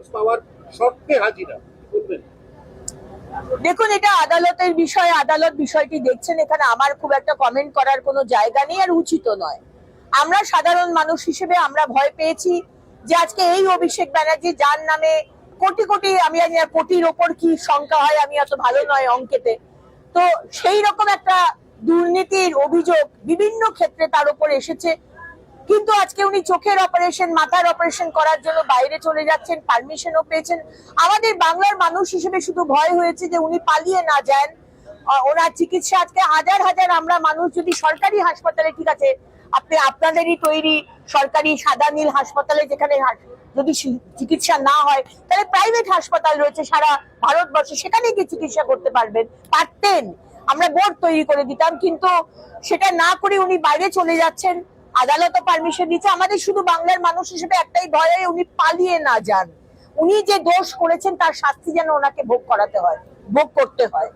Divorce পাওয়ার শর্তে হাজিরা বলবেন? দেখুন, এটা আদালতের বিষয়, আদালত বিষয়টি দেখছেন, এখানে আমার খুব একটা কমেন্ট করার কোনো জায়গা নেই আর উচিত নয়। আমরা সাধারণ মানুষ হিসেবে আমরা ভয় পেয়েছি যে আজকে এই অভিষেক ব্যানার্জি, যার নামে কোটি কোটি, আমি জানি না কোটির ওপর কি সংখ্যা হয়, আমি অত ভালো নয় অঙ্কেতে, তো সেই রকম একটা দুর্নীতির অভিযোগ বিভিন্ন ক্ষেত্রে তার উপর এসেছে। কিন্তু আজকে উনি চোখের অপারেশন, মাথার অপারেশন করার জন্য বাইরে চলে যাচ্ছেন, পারমিশনও পেয়েছেন। আমাদের বাংলার মানুষ হিসেবে শুধু ভয় হয়েছে যে উনি পালিয়ে না যান, ওনার চিকিৎসা আজকে হাজার হাজার আমরা মানুষ যদি সরকারি হাসপাতালে, ঠিক আছে আপনি আপনাদেরই তৈরি সরকারি সাদা নীল হাসপাতালে, যেখানে যদি চিকিৎসা না হয় তাহলে প্রাইভেট হাসপাতাল রয়েছে সারা ভারতবর্ষে, সেখানে গিয়ে চিকিৎসা করতে পারতেন, আমরা বোর্ড তৈরি করে দিতাম। কিন্তু সেটা না করে উনি বাইরে চলে যাচ্ছেন, আদালতও পারমিশন দিচ্ছে। আমাদের শুধু বাংলার মানুষ হিসেবে একটাই ভয়, উনি পালিয়ে না যান, উনি যে দোষ করেছেন তার শাস্তি যেন ওনাকে ভোগ করতে হয়।